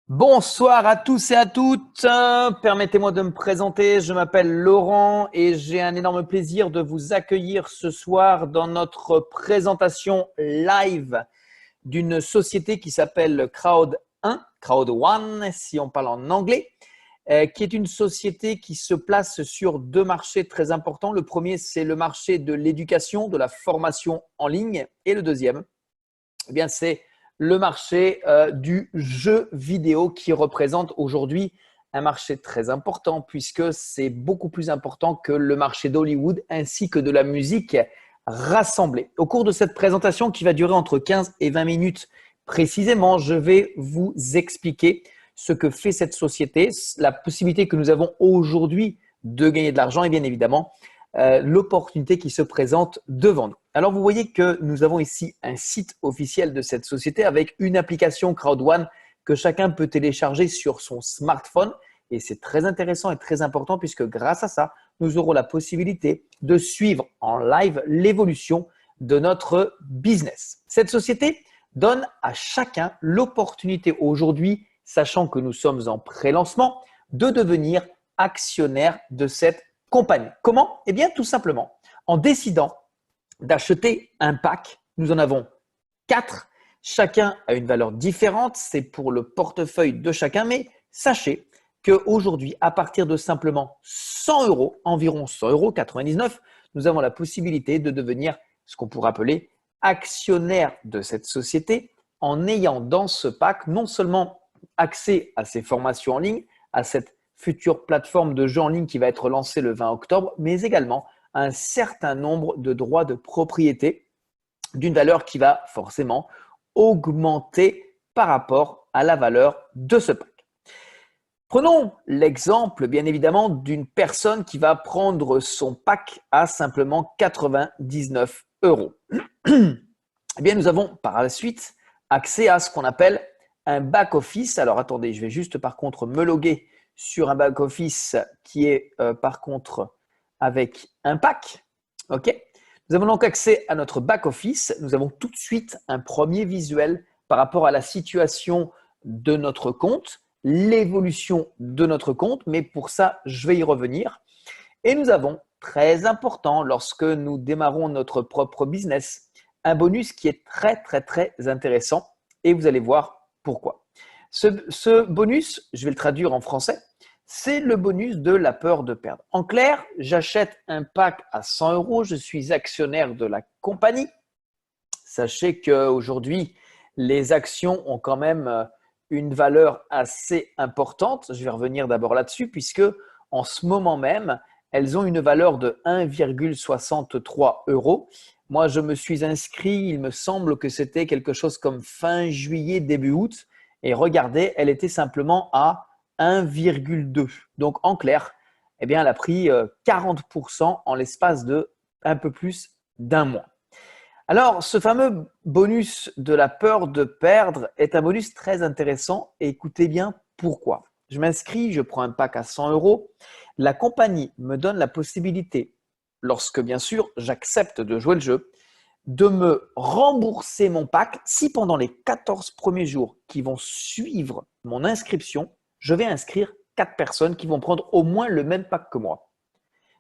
Bonsoir à tous et à toutes. Permettez-moi de me présenter. Je m'appelle Laurent et j'ai un énorme plaisir de vous accueillir ce soir dans notre présentation live d'une société qui s'appelle Crowd1, Crowd1 si on parle en anglais, qui est une société qui se place sur deux marchés très importants. Le premier, c'est le marché de l'éducation, de la formation en ligne, et le deuxième, eh bien, c'est le marché du jeu vidéo qui représente aujourd'hui un marché très important puisque c'est beaucoup plus important que le marché d'Hollywood ainsi que de la musique rassemblée. Au cours de cette présentation qui va durer entre 15 et 20 minutes précisément, je vais vous expliquer ce que fait cette société, la possibilité que nous avons aujourd'hui de gagner de l'argent et bien évidemment l'opportunité qui se présente devant nous. Alors, vous voyez que nous avons ici un site officiel de cette société avec une application Crowd1 que chacun peut télécharger sur son smartphone. Et c'est très intéressant et très important puisque grâce à ça, nous aurons la possibilité de suivre en live l'évolution de notre business. Cette société donne à chacun l'opportunité aujourd'hui, sachant que nous sommes en pré-lancement, de devenir actionnaire de cette compagnie. Comment? Eh bien, tout simplement en décidant d'acheter un pack. Nous en avons 4. Chacun a une valeur différente. C'est pour le portefeuille de chacun. Mais sachez qu'aujourd'hui, à partir de simplement 100 euros, environ 100 euros, 99, nous avons la possibilité de devenir ce qu'on pourrait appeler actionnaire de cette société en ayant dans ce pack non seulement accès à ces formations en ligne, à cette future plateforme de jeu en ligne qui va être lancée le 20 octobre, mais également un certain nombre de droits de propriété d'une valeur qui va forcément augmenter par rapport à la valeur de ce pack. Prenons l'exemple, bien évidemment, d'une personne qui va prendre son pack à simplement 99 euros. Eh bien, nous avons par la suite accès à ce qu'on appelle un back-office. Alors, attendez, je vais juste par contre me loguer sur un back-office qui est par contre avec un pack. OK. Nous avons donc accès à notre back-office. Nous avons tout de suite un premier visuel par rapport à la situation de notre compte, l'évolution de notre compte, mais pour ça, je vais y revenir. Et nous avons, très important lorsque nous démarrons notre propre business, un bonus qui est très, très, très intéressant et vous allez voir pourquoi. Ce bonus, je vais le traduire en français, c'est le bonus de la peur de perdre. En clair, j'achète un pack à 100 euros, je suis actionnaire de la compagnie. Sachez qu'aujourd'hui, les actions ont quand même une valeur assez importante. Je vais revenir d'abord là-dessus puisque en ce moment même, elles ont une valeur de 1,63 euros. Moi, je me suis inscrit, il me semble que c'était quelque chose comme fin juillet, début août. Et regardez, elle était simplement à 1,2. Donc, en clair, eh bien, elle a pris 40% en l'espace de un peu plus d'un mois. Alors, ce fameux bonus de la peur de perdre est un bonus très intéressant et écoutez bien pourquoi. Je m'inscris, je prends un pack à 100 euros. La compagnie me donne la possibilité, lorsque bien sûr j'accepte de jouer le jeu, de me rembourser mon pack si pendant les 14 premiers jours qui vont suivre mon inscription, je vais inscrire 4 personnes qui vont prendre au moins le même pack que moi.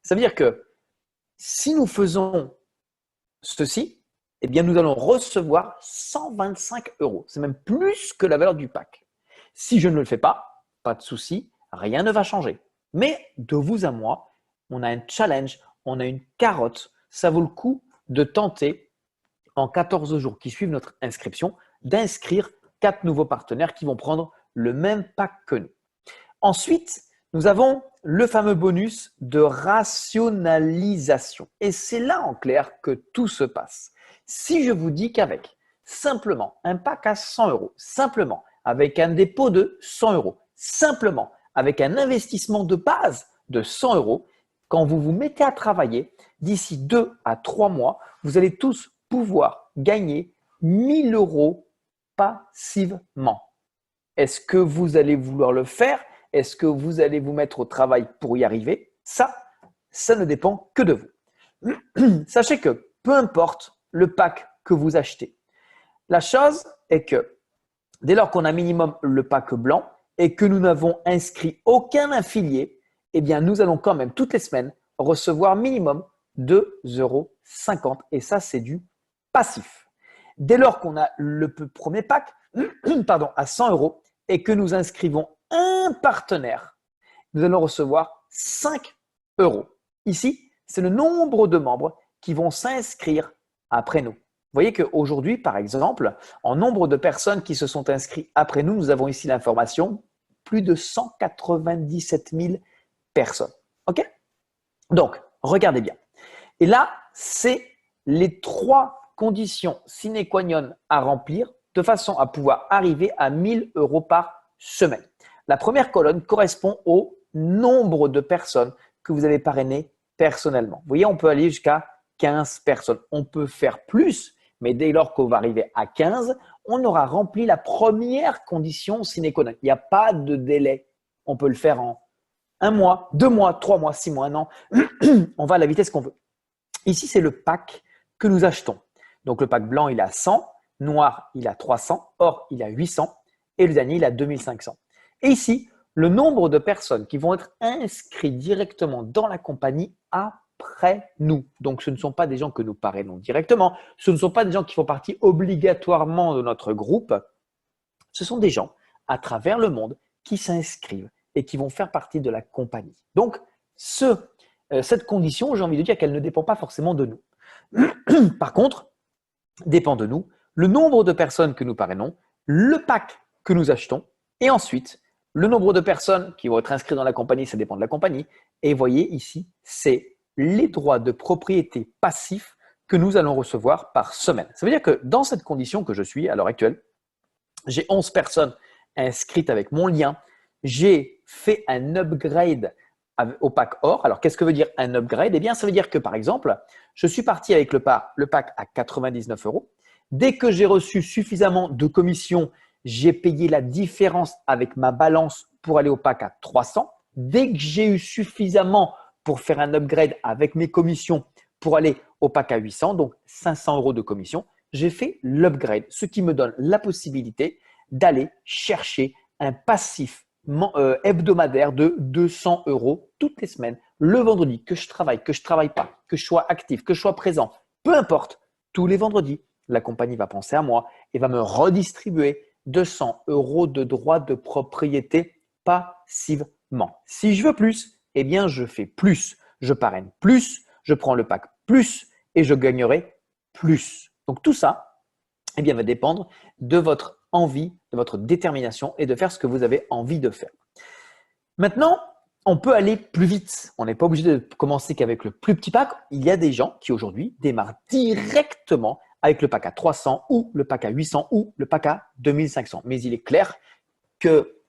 Ça veut dire que si nous faisons ceci, eh bien, nous allons recevoir 125 euros. C'est même plus que la valeur du pack. Si je ne le fais pas, pas de souci, rien ne va changer. Mais de vous à moi, on a un challenge, on a une carotte. Ça vaut le coup de tenter en 14 jours qui suivent notre inscription d'inscrire 4 nouveaux partenaires qui vont prendre le même pack que nous. Ensuite, nous avons le fameux bonus de rationalisation. Et c'est là en clair que tout se passe. Si je vous dis qu'avec simplement un pack à 100 euros, simplement avec un dépôt de 100 euros, simplement avec un investissement de base de 100 euros, quand vous vous mettez à travailler, d'ici 2 à 3 mois, vous allez tous pouvoir gagner 1000 euros passivement. Est-ce que vous allez vouloir le faire? Est-ce que vous allez vous mettre au travail pour y arriver? Ça ne dépend que de vous. Sachez que peu importe le pack que vous achetez, la chose est que dès lors qu'on a minimum le pack blanc, et que nous n'avons inscrit aucun affilié, eh bien, nous allons quand même toutes les semaines recevoir minimum 2,50 €. Et ça, c'est du passif. Dès lors qu'on a le premier pack pardon, à 100 € et que nous inscrivons un partenaire, nous allons recevoir 5 €. Ici, c'est le nombre de membres qui vont s'inscrire après nous. Vous voyez qu'aujourd'hui, par exemple, en nombre de personnes qui se sont inscrites après nous, nous avons ici l'information, plus de 197 000 personnes. OK? Donc, regardez bien. Et là, c'est les 3 conditions sine qua non à remplir de façon à pouvoir arriver à 1 000 € par semaine. La première colonne correspond au nombre de personnes que vous avez parrainées personnellement. Vous voyez, on peut aller jusqu'à 15 personnes. On peut faire plus, mais dès lors qu'on va arriver à 15, on aura rempli la première condition sine qua non. Il n'y a pas de délai. On peut le faire en 1 mois, 2 mois, 3 mois, 6 mois, 1 an. On va à la vitesse qu'on veut. Ici, c'est le pack que nous achetons. Donc, le pack blanc, il a 100, noir, il a 300, or, il a 800 et le dernier, il a 2500. Et ici, le nombre de personnes qui vont être inscrites directement dans la compagnie après nous. Donc, ce ne sont pas des gens que nous parrainons directement. Ce ne sont pas des gens qui font partie obligatoirement de notre groupe. Ce sont des gens à travers le monde qui s'inscrivent et qui vont faire partie de la compagnie. Donc, cette condition, j'ai envie de dire qu'elle ne dépend pas forcément de nous. Par contre, dépend de nous le nombre de personnes que nous parrainons, le pack que nous achetons et ensuite le nombre de personnes qui vont être inscrites dans la compagnie, ça dépend de la compagnie. Et vous voyez ici, c'est les droits de propriété passifs que nous allons recevoir par semaine. Ça veut dire que dans cette condition que je suis à l'heure actuelle, j'ai 11 personnes inscrites avec mon lien. J'ai fait un upgrade au pack or. Alors, qu'est-ce que veut dire un upgrade? Eh bien, ça veut dire que, par exemple, je suis parti avec le pack à 99 €. Dès que j'ai reçu suffisamment de commissions, j'ai payé la différence avec ma balance pour aller au pack à 300. Dès que j'ai eu suffisamment pour faire un upgrade avec mes commissions pour aller au pack à 800, donc 500 € de commission, j'ai fait l'upgrade, ce qui me donne la possibilité d'aller chercher un passif hebdomadaire de 200 € toutes les semaines, le vendredi, que je travaille pas, que je sois actif, que je sois présent, peu importe, tous les vendredis, la compagnie va penser à moi et va me redistribuer 200 € de droits de propriété passivement. Si je veux plus, eh bien, je fais plus, je parraine plus, je prends le pack plus et je gagnerai plus. Donc, tout ça, eh bien, va dépendre de votre envie, de votre détermination et de faire ce que vous avez envie de faire. Maintenant, on peut aller plus vite. On n'est pas obligé de commencer qu'avec le plus petit pack. Il y a des gens qui aujourd'hui démarrent directement avec le pack à 300 ou le pack à 800 ou le pack à 2500. Mais il est clair que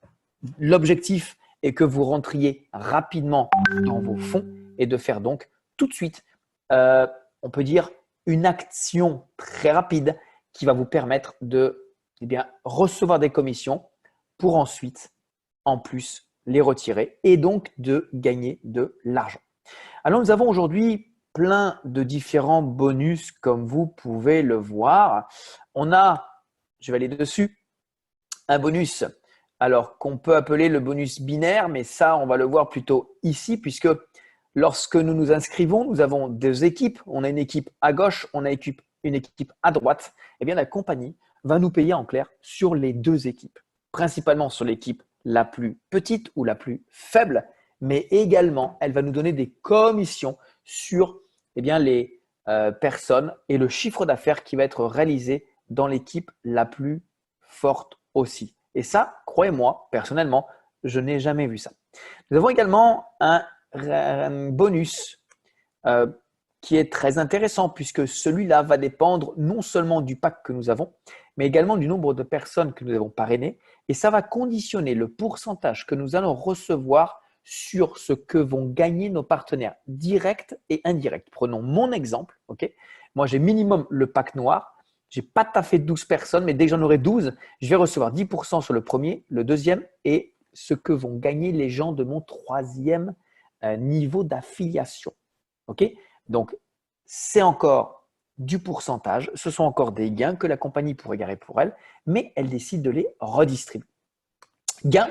l'objectif est que vous rentriez rapidement dans vos fonds et de faire donc tout de suite, on peut dire, une action très rapide qui va vous permettre de recevoir des commissions pour ensuite, en plus, les retirer et donc de gagner de l'argent. Alors, nous avons aujourd'hui plein de différents bonus comme vous pouvez le voir. On a, je vais aller dessus, un bonus alors qu'on peut appeler le bonus binaire, mais ça, on va le voir plutôt ici puisque lorsque nous nous inscrivons, nous avons deux équipes. On a une équipe à gauche, on a une équipe à droite. Eh bien, la compagnie va nous payer en clair sur les deux équipes, principalement sur l'équipe la plus petite ou la plus faible, mais également, elle va nous donner des commissions sur les personnes et le chiffre d'affaires qui va être réalisé dans l'équipe la plus forte aussi. Et ça, croyez-moi, personnellement, je n'ai jamais vu ça. Nous avons également un bonus qui est très intéressant puisque celui-là va dépendre non seulement du pack que nous avons, mais également du nombre de personnes que nous avons parrainées. Et ça va conditionner le pourcentage que nous allons recevoir sur ce que vont gagner nos partenaires directs et indirects. Prenons mon exemple. Okay, moi, j'ai minimum le pack noir. Je n'ai pas taffé 12 personnes, mais dès que j'en aurai 12, je vais recevoir 10% sur le premier, le deuxième et ce que vont gagner les gens de mon troisième niveau d'affiliation. Okay, donc, c'est encore du pourcentage, ce sont encore des gains que la compagnie pourrait garder pour elle, mais elle décide de les redistribuer. Gains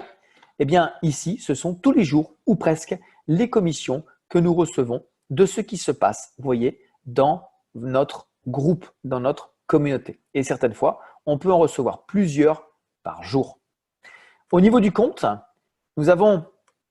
Eh bien, ici, ce sont tous les jours ou presque les commissions que nous recevons de ce qui se passe, vous voyez, dans notre groupe, dans notre communauté. Et certaines fois, on peut en recevoir plusieurs par jour. Au niveau du compte, nous avons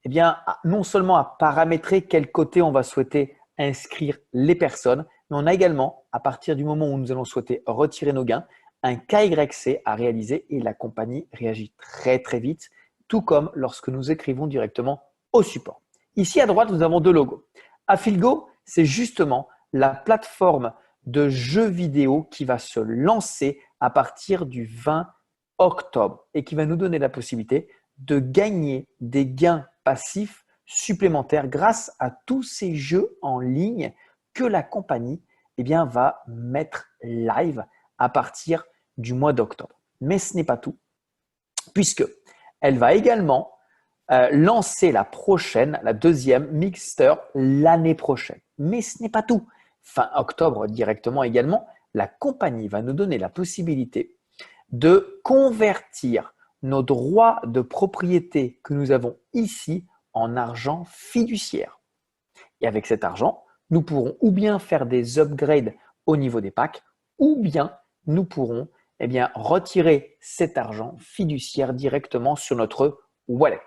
eh bien, non seulement à paramétrer quel côté on va souhaiter inscrire les personnes, mais on a également, à partir du moment où nous allons souhaiter retirer nos gains, un KYC à réaliser et la compagnie réagit très très vite, tout comme lorsque nous écrivons directement au support. Ici à droite, nous avons deux logos. Affilgo, c'est justement la plateforme de jeux vidéo qui va se lancer à partir du 20 octobre et qui va nous donner la possibilité de gagner des gains passifs supplémentaires grâce à tous ces jeux en ligne que la compagnie va mettre live à partir du mois d'octobre. Mais ce n'est pas tout, puisque elle va également lancer la deuxième Mixter l'année prochaine. Mais ce n'est pas tout. Fin octobre directement également, la compagnie va nous donner la possibilité de convertir nos droits de propriété que nous avons ici en argent fiduciaire. Et avec cet argent, nous pourrons ou bien faire des upgrades au niveau des packs, ou bien nous pourrons retirer cet argent fiduciaire directement sur notre wallet.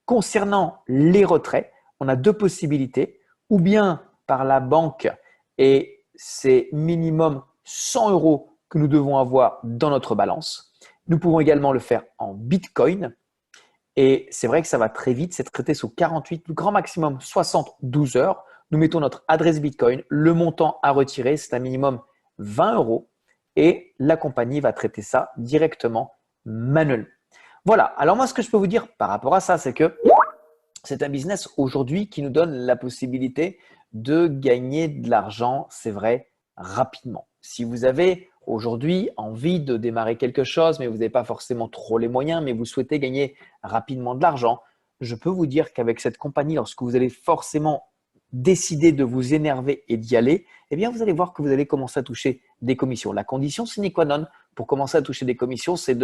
Concernant les retraits, on a deux possibilités, ou bien par la banque et c'est minimum 100 € que nous devons avoir dans notre balance. Nous pouvons également le faire en Bitcoin et c'est vrai que ça va très vite, c'est traité sous 48, le grand maximum 72 heures. Nous mettons notre adresse Bitcoin, le montant à retirer, c'est un minimum 20 € et la compagnie va traiter ça directement manuellement. Voilà, alors moi ce que je peux vous dire par rapport à ça, c'est que c'est un business aujourd'hui qui nous donne la possibilité de gagner de l'argent, c'est vrai, rapidement. Si vous avez aujourd'hui envie de démarrer quelque chose, mais vous n'avez pas forcément trop les moyens, mais vous souhaitez gagner rapidement de l'argent, je peux vous dire qu'avec cette compagnie, lorsque vous allez forcément décider de vous énerver et d'y aller, eh bien, vous allez voir que vous allez commencer à toucher des commissions. La condition sine qua non pour commencer à toucher des commissions, c'est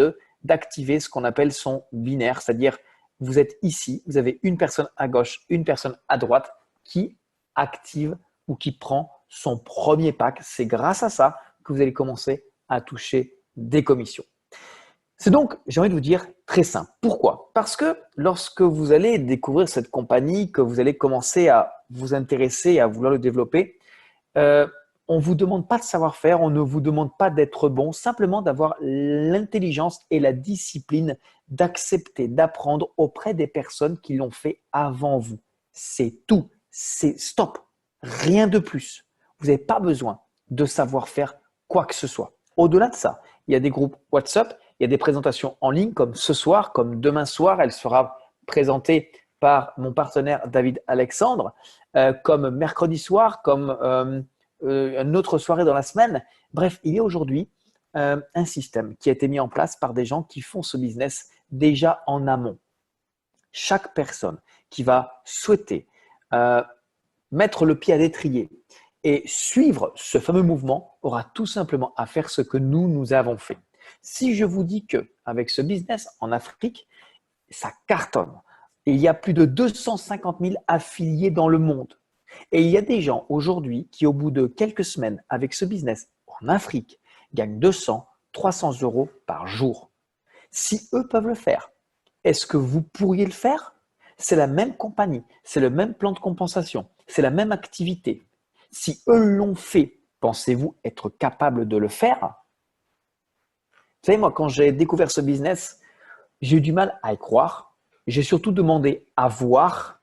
d'activer ce qu'on appelle son binaire, c'est-à-dire vous êtes ici, vous avez une personne à gauche, une personne à droite qui active ou qui prend son premier pack. C'est grâce à ça que vous allez commencer à toucher des commissions. C'est donc, j'ai envie de vous dire, très simple. Pourquoi? Parce que lorsque vous allez découvrir cette compagnie, que vous allez commencer à vous intéresser, à vouloir le développer, on ne vous demande pas de savoir-faire, on ne vous demande pas d'être bon, simplement d'avoir l'intelligence et la discipline d'accepter, d'apprendre auprès des personnes qui l'ont fait avant vous. C'est tout, c'est stop, rien de plus. Vous n'avez pas besoin de savoir faire quoi que ce soit. Au-delà de ça, il y a des groupes WhatsApp, il y a des présentations en ligne comme ce soir, comme demain soir, elle sera présentée par mon partenaire David Alexandre, comme mercredi soir, comme une autre soirée dans la semaine. Bref, il y a aujourd'hui un système qui a été mis en place par des gens qui font ce business déjà en amont. Chaque personne qui va souhaiter mettre le pied à l'étrier et suivre ce fameux mouvement aura tout simplement à faire ce que nous avons fait. Si je vous dis qu'avec ce business en Afrique, ça cartonne. Il y a plus de 250 000 affiliés dans le monde. Et il y a des gens aujourd'hui qui, au bout de quelques semaines avec ce business en Afrique, gagnent 200, 300 € par jour. Si eux peuvent le faire, est-ce que vous pourriez le faire? C'est la même compagnie, c'est le même plan de compensation, c'est la même activité. Si eux l'ont fait, pensez-vous être capable de le faire? Vous savez, moi, quand j'ai découvert ce business, j'ai eu du mal à y croire. J'ai surtout demandé à voir.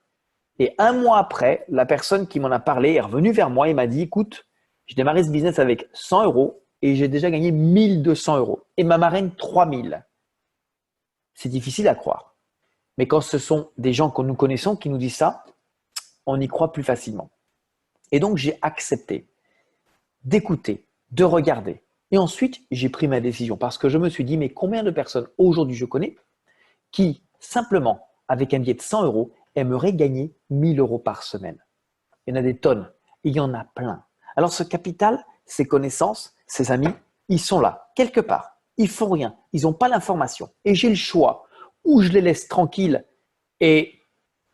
Et un mois après, la personne qui m'en a parlé est revenue vers moi et m'a dit, écoute, j'ai démarré ce business avec 100 € et j'ai déjà gagné 1200 € et ma marraine 3000. C'est difficile à croire. Mais quand ce sont des gens que nous connaissons qui nous disent ça, on y croit plus facilement. Et donc, j'ai accepté d'écouter, de regarder. Et ensuite, j'ai pris ma décision parce que je me suis dit, mais combien de personnes aujourd'hui je connais qui, simplement, avec un billet de 100 € aimeraient gagner 1000 € par semaine? Il y en a des tonnes. Il y en a plein. Alors, ce capital, ces connaissances, ces amis, ils sont là, quelque part. Ils font rien. Ils n'ont pas l'information. Et j'ai le choix. Ou je les laisse tranquilles et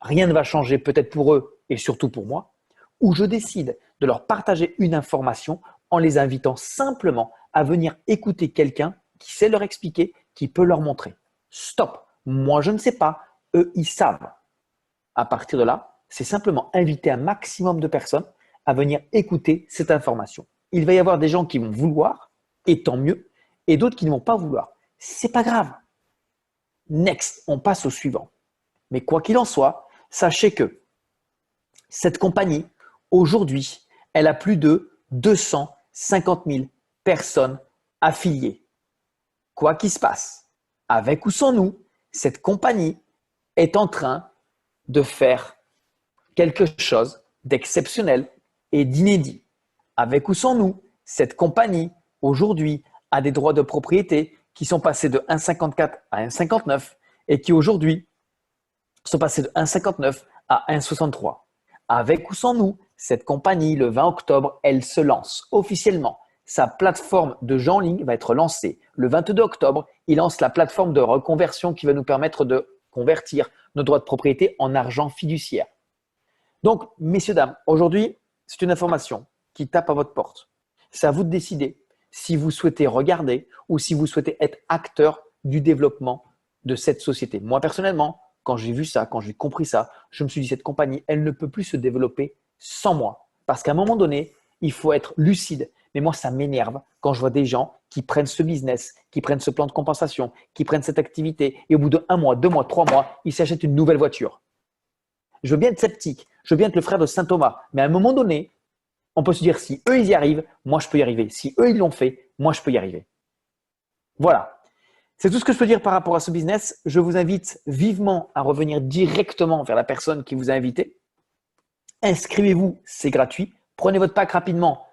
rien ne va changer peut-être pour eux et surtout pour moi, ou je décide de leur partager une information en les invitant simplement à venir écouter quelqu'un qui sait leur expliquer, qui peut leur montrer. Stop, moi je ne sais pas, eux ils savent. À partir de là, c'est simplement inviter un maximum de personnes à venir écouter cette information. Il va y avoir des gens qui vont vouloir, et tant mieux, et d'autres qui ne vont pas vouloir. C'est pas grave. Next, on passe au suivant. Mais quoi qu'il en soit, sachez que cette compagnie, aujourd'hui, elle a plus de 250 000 personnes affiliées. Quoi qu'il se passe, avec ou sans nous, cette compagnie est en train de faire quelque chose d'exceptionnel et d'inédit. Avec ou sans nous, cette compagnie, aujourd'hui, a des droits de propriété qui sont passés de 1,54 à 1,59 et qui, aujourd'hui, sont passés de 1,59 à 1,63. Avec ou sans nous, cette compagnie, le 20 octobre, elle se lance officiellement. Sa plateforme de gens en ligne va être lancée. Le 22 octobre, il lance la plateforme de reconversion qui va nous permettre de convertir nos droits de propriété en argent fiduciaire. Donc, messieurs, dames, aujourd'hui, c'est une information qui tape à votre porte. C'est à vous de décider si vous souhaitez regarder ou si vous souhaitez être acteur du développement de cette société. Moi, personnellement, quand j'ai vu ça, quand j'ai compris ça, je me suis dit, cette compagnie, elle ne peut plus se développer sans moi. Parce qu'à un moment donné, il faut être lucide. Mais moi, ça m'énerve quand je vois des gens qui prennent ce business, qui prennent ce plan de compensation, qui prennent cette activité et au bout de 1 mois, 2 mois, 3 mois, ils s'achètent une nouvelle voiture. Je veux bien être sceptique, je veux bien être le frère de saint Thomas, mais à un moment donné, on peut se dire si eux ils y arrivent, moi je peux y arriver. Si eux ils l'ont fait, moi je peux y arriver. Voilà. C'est tout ce que je peux dire par rapport à ce business. Je vous invite vivement à revenir directement vers la personne qui vous a invité. Inscrivez-vous, c'est gratuit. Prenez votre pack rapidement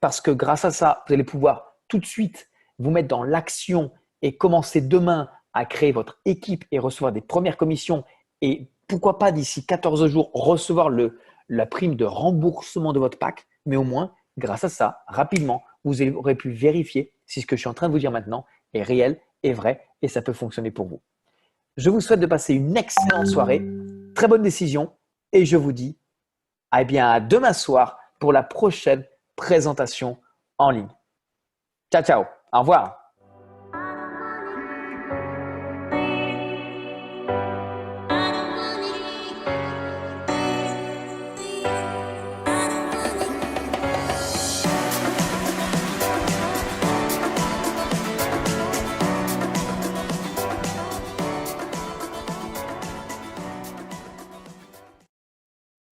parce que grâce à ça, vous allez pouvoir tout de suite vous mettre dans l'action et commencer demain à créer votre équipe et recevoir des premières commissions et pourquoi pas d'ici 14 jours recevoir la prime de remboursement de votre pack. Mais au moins, grâce à ça, rapidement, vous aurez pu vérifier si ce que je suis en train de vous dire maintenant est réel, est vrai et ça peut fonctionner pour vous. Je vous souhaite de passer une excellente soirée, très bonne décision et je vous dis à demain soir pour la prochaine présentation en ligne. Ciao, ciao. Au revoir.